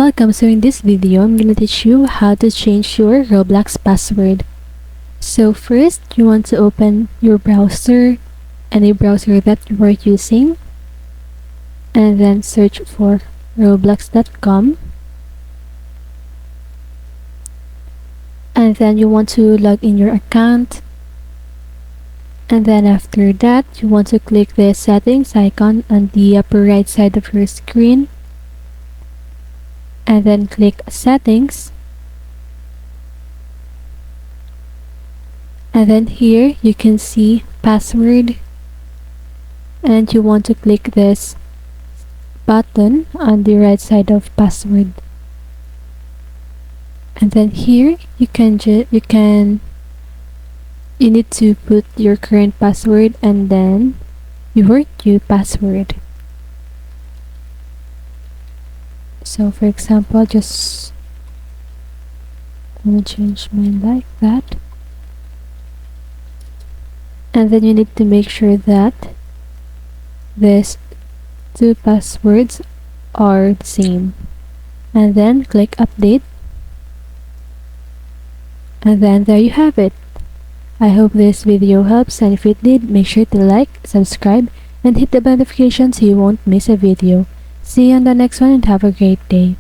Welcome. So in this video, I'm gonna teach you how to change your Roblox password. So first, you want to open your browser, any browser that you are using, and then search for roblox.com. And then you want to log in your account. And then after that, you want to click the settings icon on the upper right side of your screen. And then click settings, and then here you can see password, and you want to click this button on the right side of password. And then here you need to put your current password and then your new password. So for example, just I'm gonna change mine like that, and then you need to make sure that these two passwords are the same, and then click update, and then there you have it. I hope this video helps, and if it did, make sure to like, subscribe, and hit the bell notification so you won't miss a video. See you on the next one and have a great day.